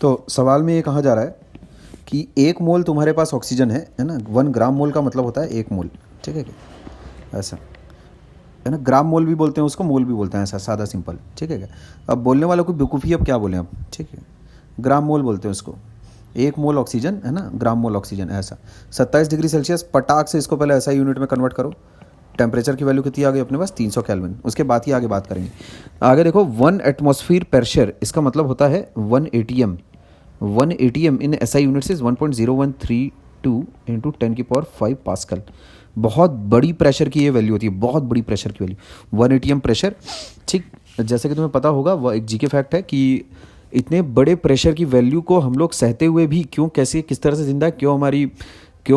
तो सवाल में ये कहा जा रहा है कि 1 मोल तुम्हारे पास ऑक्सीजन है ना। 1 ग्राम मोल का मतलब होता है 1 मोल, ठीक है क्या, ऐसा है ना। ग्राम मोल भी बोलते हैं उसको, मोल भी बोलते हैं, ऐसा सादा सिंपल, ठीक है क्या। अब बोलने वालों को बेवकूफ़ी अब क्या बोलें अब, ठीक है। ग्राम मोल बोलते हैं उसको, 1 मोल ऑक्सीजन है ना, ग्राम मोल ऑक्सीजन ऐसा। 27 डिग्री सेल्सियस पटाख से इसको पहले ऐसा यूनिट में कन्वर्ट करो। टेम्परेचर की वैल्यू कितनी आ गई अपने पास, 300 केल्विन। उसके बाद ही आगे बात करेंगे। आगे देखो 1 एटमॉस्फेयर प्रेशर, इसका मतलब होता है 1 ATM। 1 ATM in SI units is 1.0132 into 10⁵ pascal. बहुत बड़ी प्रेशर की ये वैल्यू होती है, बहुत बड़ी प्रेशर की वैल्यू 1 ATM प्रेशर, ठीक। जैसे कि तुम्हें पता होगा, वह एक जीके फैक्ट है कि इतने बड़े प्रेशर की वैल्यू को हम लोग सहते हुए भी क्यों, कैसे, किस तरह से जिंदा है, क्यों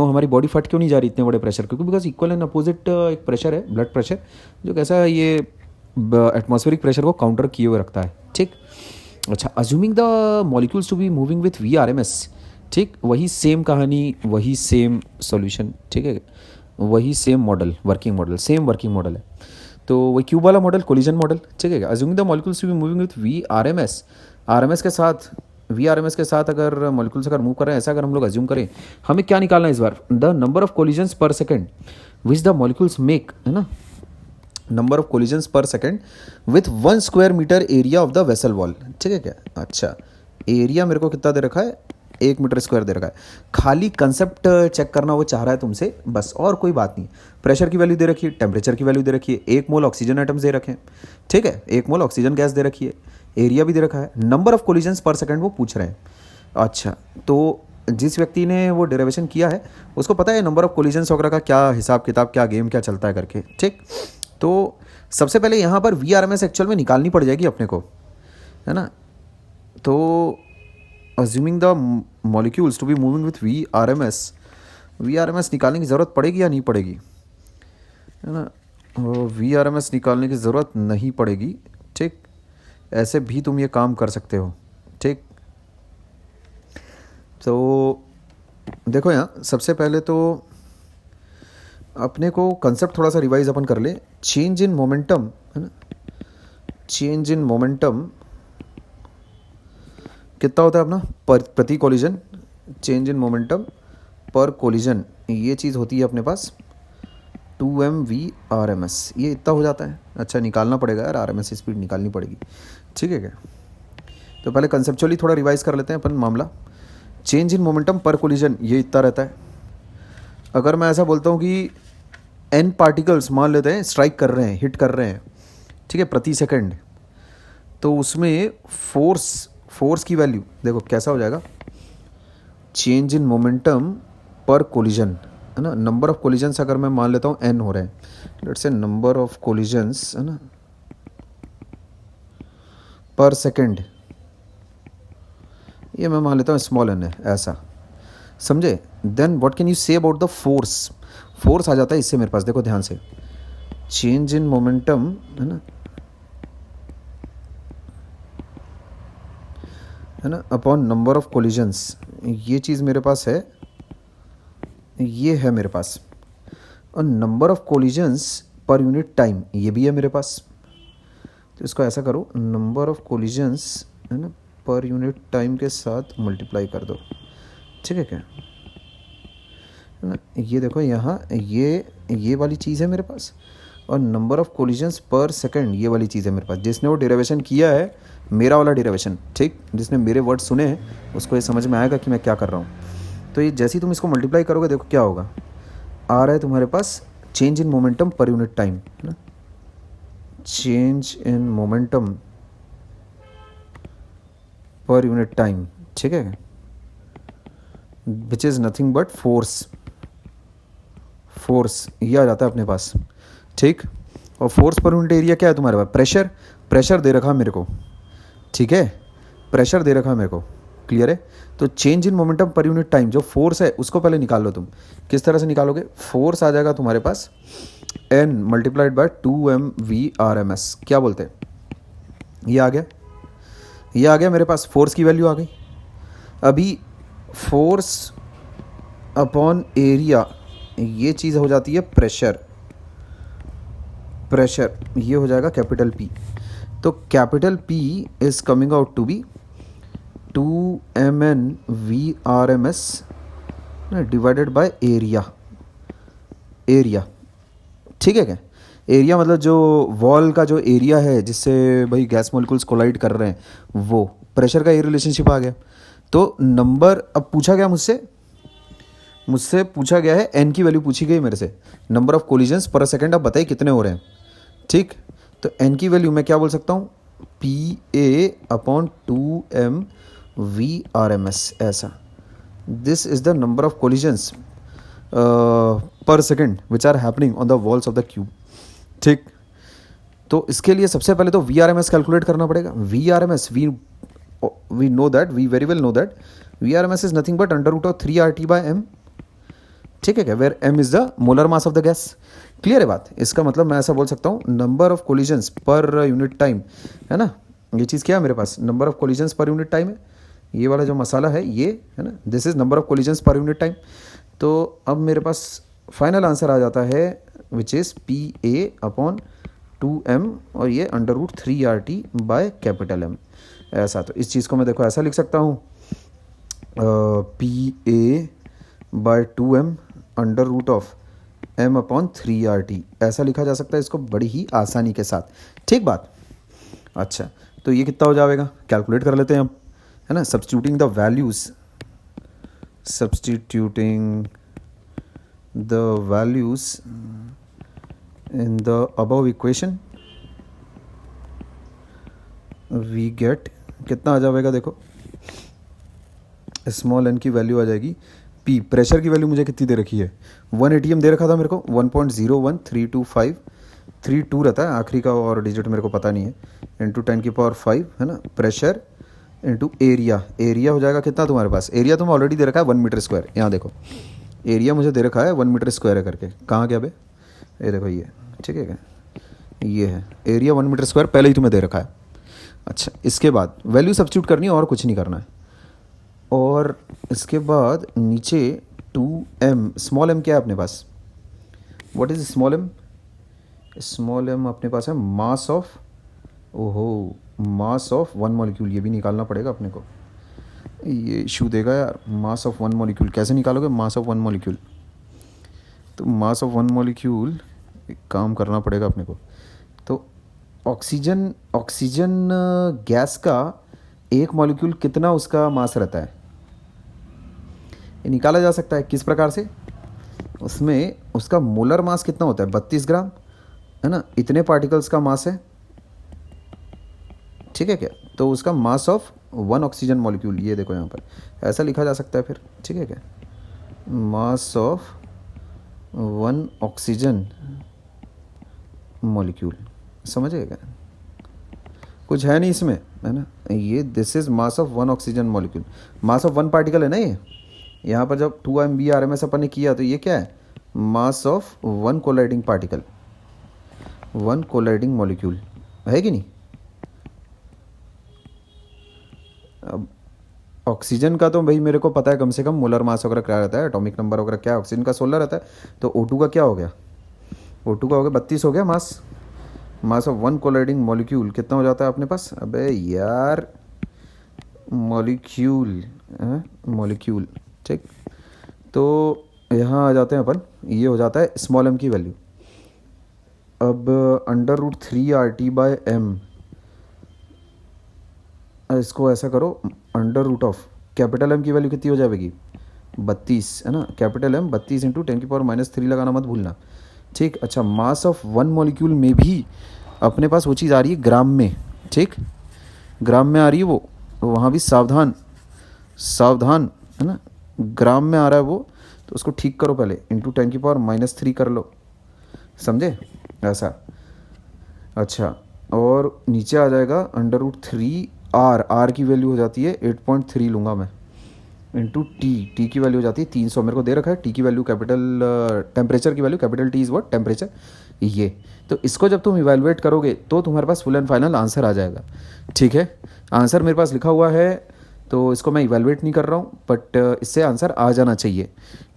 हमारी बॉडी फट क्यों नहीं जा रही इतने बड़े प्रेशर, क्योंकि बिकॉज इक्वल एंड अपोजिट एक प्रेशर है, ब्लड प्रेशर, जो कैसा ये एटमॉस्फेरिक प्रेशर को काउंटर किए हुए रखता है, ठीक। अच्छा, assuming the molecules to be moving with VRMS, ठीक। वही सेम कहानी, वही सेम सॉल्यूशन, ठीक है, वही same model, working model, same working model है। तो वही क्यूब वाला मॉडल, कोलिजन मॉडल, ठीक है। Assuming the molecules to be moving with VRMS, RMS के साथ, VRMS के साथ अगर मॉलिक्यूल्स अगर मूव कर रहे हैं, ऐसा अगर हम लोग अज्यूम करें, हमें क्या निकालना है इस बार, the number of collisions per second which the molecules make, है ना, number of collisions per second with 1 square metre area of the vessel wall, ठीक है क्या। अच्छा, एरिया मेरे को कितना दे रखा है, 1 मीटर स्क्वायर दे रखा है। खाली कंसेप्ट चेक करना वो चाह रहा है तुमसे, बस, और कोई बात नहीं। प्रेशर की वैल्यू दे रखी है, टेम्परेचर की वैल्यू दे रखी है, 1 मोल ऑक्सीजन आइटम्स दे रखे हैं, ठीक है, 1 मोल ऑक्सीजन गैस दे रखी है, एरिया भी दे रखा है, number of collisions per second वो पूछ रहे हैं। अच्छा, तो जिस व्यक्ति ने वो डेरिवेशन किया है उसको पता है नंबर ऑफ कोलिजन्स वगैरह का क्या हिसाब किताब, क्या गेम क्या चलता है करके, ठीक। तो सबसे पहले यहाँ पर VRMS एक्चुअल में निकालनी पड़ जाएगी अपने को, है ना। तो assuming the molecules to be moving with VRMS निकालने की ज़रूरत पड़ेगी या नहीं पड़ेगी, है ना। VRMS निकालने की ज़रूरत नहीं पड़ेगी, ठीक। ऐसे भी तुम ये काम कर सकते हो, ठीक। तो देखो यहाँ सबसे पहले तो अपने को कंसेप्ट थोड़ा सा रिवाइज अपन कर ले। चेंज इन मोमेंटम, है ना, चेंज इन मोमेंटम कितना होता है अपना, प्रति कोलिजन, चेंज इन मोमेंटम पर कोलिजन, ये चीज़ होती है अपने पास 2mv/RMS, ये इतना हो जाता है। अच्छा, निकालना पड़ेगा यार, RMS स्पीड निकालनी पड़ेगी, ठीक है क्या। तो पहले कंसेप्चुअली थोड़ा रिवाइज कर लेते हैं अपन मामला। चेंज इन मोमेंटम पर कोलिजन ये इतना रहता है। अगर मैं ऐसा बोलता हूँ कि n पार्टिकल्स मान लेते हैं स्ट्राइक कर रहे हैं, हिट कर रहे हैं, ठीक है, प्रति सेकंड, तो उसमें फोर्स की वैल्यू देखो कैसा हो जाएगा, चेंज इन मोमेंटम पर कोलिजन, है ना। नंबर ऑफ कोलिजन्स अगर मैं मान लेता हूँ n हो रहे हैं, let's say number of collisions, है ना, पर सेकंड, ये मैं मान लेता हूँ स्मॉल n है, ऐसा समझे। Then what can you say about the force आ जाता है इससे मेरे पास, देखो ध्यान से, चेंज इन मोमेंटम, है ना, अपॉन नंबर ऑफ कोलिजन्स, ये चीज़ मेरे पास है, ये है मेरे पास, और number of collisions per unit time ये भी है मेरे पास। तो इसको ऐसा करो, नंबर ऑफ कोलिजन्स, है ना, पर यूनिट टाइम के साथ मल्टीप्लाई कर दो, ठीक है क्या, है ना। ये देखो यहाँ ये वाली चीज़ है मेरे पास, और नंबर ऑफ कोलिजन्स पर सेकंड ये वाली चीज़ है मेरे पास। जिसने वो डेरिवेशन किया है, मेरा वाला डेरिवेशन, ठीक, जिसने मेरे वर्ड सुने हैं उसको ये समझ में आएगा कि मैं क्या कर रहा हूँ। तो ये जैसे ही तुम इसको मल्टीप्लाई करोगे, देखो क्या होगा, आ रहा है तुम्हारे पास change in momentum per unit time, है ना, change in momentum per unit time, ठीक है, which is nothing but force ये आ जाता है अपने पास, ठीक। और फोर्स पर यूनिट एरिया क्या है तुम्हारे पास, प्रेशर दे रखा मेरे को, ठीक है, प्रेशर दे रखा मेरे को, क्लियर है। तो change in momentum per unit time, जो फोर्स है उसको पहले निकाल लो तुम। किस तरह से निकालोगे, फोर्स आ जाएगा तुम्हारे पास n मल्टीप्लाइड बाय 2mv/RMS, क्या बोलते हैं, ये आ गया मेरे पास, फोर्स की वैल्यू आ गई। अभी फोर्स अपॉन एरिया, ये चीज़ हो जाती है प्रेशर, ये हो जाएगा कैपिटल P। तो capital P is coming out to be 2mn VRMS divided by area. Area ठीक है क्या? एरिया मतलब जो वॉल का जो एरिया है जिससे भाई गैस मॉलिक्यूल्स कोलाइड कर रहे हैं, वो प्रेशर का ये रिलेशनशिप आ गया। तो नंबर अब पूछा गया मुझसे पूछा गया है, एन की वैल्यू पूछी गई मेरे से, number of collisions per second. अब बताइए कितने हो रहे हैं। ठीक, तो एन की वैल्यू मैं क्या बोल सकता हूँ, PA/2m/VRMS ऐसा। This is the number of collisions per second which are happening on the walls of the cube. ठीक, तो इसके लिए सबसे पहले तो VRMS कैलकुलेट करना पड़ेगा। VRMS we know that, we very well know that VRMS is nothing but √3RT/m। ठीक है क्या? Where m is the molar mass of the gas. Clear है बात? इसका मतलब मैं ऐसा बोल सकता हूँ, number of collisions per unit time, है ना, ये चीज़ क्या है मेरे पास, number of collisions per unit time है। ये वाला जो मसाला है ये है ना, this is number of collisions per unit time. तो अब मेरे पास फाइनल आंसर आ जाता है विच इज़ PA/2m और ये √3RT/M ऐसा। तो इस चीज़ को मैं देखो ऐसा लिख सकता हूँ, PA/2m √m/3RT ऐसा लिखा जा सकता है इसको बड़ी ही आसानी के साथ। ठीक बात? अच्छा, तो ये कितना हो जाएगा, कैलकुलेट कर लेते हैं हम, है ना। Substituting the values in the above equation we get, कितना आ जाएगा देखो, स्मॉल n की वैल्यू आ जाएगी P। प्रेशर की वैल्यू मुझे कितनी दे रखी है, 1 ATM दे रखा था मेरे को, 1.0132532 रहता है आखिरी का, और डिजिट मेरे को पता नहीं है, इंटू 10⁵ है ना। प्रेशर इंटू एरिया, एरिया हो जाएगा कितना तुम्हारे पास, एरिया तुम्हें ऑलरेडी दे रखा है 1 मीटर स्क्वायर। यहाँ देखो एरिया मुझे दे रखा है 1 मीटर स्क्वायर है करके, कहाँ गया बे, ये देखो ये, ठीक है क्या, ये है एरिया 1 मीटर स्क्वायर, पहले ही तुम्हें दे रखा है। अच्छा, इसके बाद वैल्यू सब्स्टिट्यूट करनी है और कुछ नहीं करना है, और इसके बाद नीचे 2m, स्मॉल m क्या है अपने पास, what is small m, small m अपने पास है mass of, mass of 1 molecule, ये भी निकालना पड़ेगा अपने को, ये इशू देगा यार। मास ऑफ 1 मॉलिक्यूल कैसे निकालोगे, मास ऑफ 1 मॉलिक्यूल, तो मास ऑफ 1 मॉलिक्यूल काम करना पड़ेगा अपने को। तो ऑक्सीजन गैस का एक मॉलिक्यूल कितना उसका मास रहता है, ये निकाला जा सकता है। किस प्रकार से, उसमें उसका मोलर मास कितना होता है, 32 ग्राम, है ना, इतने पार्टिकल्स का मास है। ठीक है क्या? तो उसका मास ऑफ 1 ऑक्सीजन मॉलिक्यूल, ये देखो यहाँ पर ऐसा लिखा जा सकता है फिर। ठीक है क्या? मास ऑफ 1 ऑक्सीजन मॉलिक्यूल, समझिए क्या, कुछ है नहीं इसमें, है ना, ये this is mass of 1 oxygen molecule, mass of 1 particle है ना ये। यहाँ पर जब 2m VRMS अपन ने किया तो ये क्या है, mass of 1 colliding particle, 1 colliding molecule, है कि नहीं। अब ऑक्सीजन का तो भाई मेरे को पता है कम से कम मोलर मास वगैरह क्या रहता है, एटॉमिक नंबर वगैरह क्या है, ऑक्सीजन का 16 रहता है। तो O2 का क्या हो गया, O2 का हो गया 32 हो गया मास, मास ऑफ 1 कोलाइडिंग मॉलिक्यूल कितना हो जाता है अपने पास, अबे यार मॉलिक्यूल, मॉलिक्यूल। ठीक, तो यहाँ आ जाते हैं अपन, ये हो जाता है स्मॉल m की वैल्यू। अब √3RT/m, इसको ऐसा करो, √ कैपिटल M की वैल्यू कितनी हो जाएगी, 32, है ना, कैपिटल M 32 इंटू 10⁻³ लगाना मत भूलना। ठीक, अच्छा, मास ऑफ 1 मॉलिक्यूल में भी अपने पास वो चीज़ आ रही है ग्राम में। ठीक, ग्राम में आ रही है वो, वहाँ भी सावधान सावधान, है ना, ग्राम में आ रहा है वो, तो उसको ठीक करो पहले, इंटू 10⁻³ कर लो, समझे ऐसा। अच्छा, और नीचे आ जाएगा √3R, R की वैल्यू हो जाती है 8.3 लूँगा मैं, इंटू T की वैल्यू हो जाती है 300, मेरे को दे रखा है T की वैल्यू कैपिटल, टेम्परेचर की value capital T is what, temperature. ये तो इसको जब तुम इवैल्यूएट करोगे तो तुम्हारे पास फुल एंड फाइनल आंसर आ जाएगा। ठीक है, आंसर मेरे पास लिखा हुआ है, तो इसको मैं इवैल्यूएट नहीं कर रहा हूँ, बट इससे आंसर आ जाना चाहिए।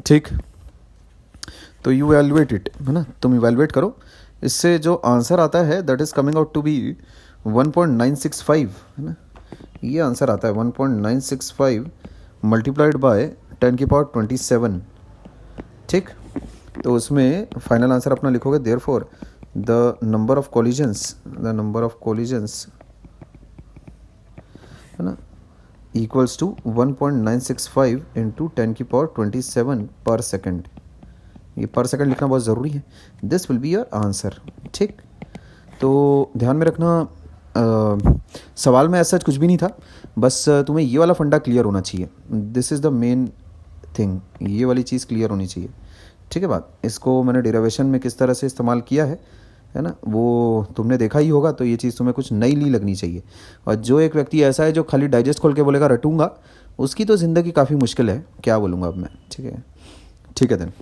ठीक, तो यू इवैल्यूएट इट, है ना, तुम इवैल्यूएट करो, इससे जो आंसर आता है that is coming out to be 1.965, है ना, ये आंसर आता है 1.965 मल्टीप्लाइड बाय 10⁻27। ठीक, तो उसमें फाइनल आंसर अपना लिखोगे therefore the number of collisions है ना इक्वल्स टू 1.965 इंटू 10⁻27 पर सेकेंड। ये पर सेकेंड लिखना बहुत ज़रूरी है। This will be your answer. ठीक, तो ध्यान में रखना सवाल में ऐसा कुछ भी नहीं था, बस तुम्हें ये वाला फंडा क्लियर होना चाहिए। This is the main thing, ये वाली चीज़ क्लियर होनी चाहिए। ठीक है बात, इसको मैंने डेरिवेशन में किस तरह से इस्तेमाल किया है ना, वो तुमने देखा ही होगा, तो ये चीज़ तुम्हें कुछ नई ली लगनी चाहिए। और जो एक व्यक्ति ऐसा है जो खाली डाइजेस्ट खोल के बोलेगा रटूंगा, उसकी तो ज़िंदगी काफ़ी मुश्किल है, क्या बोलूँगा अब मैं। ठीक है, ठीक है देन।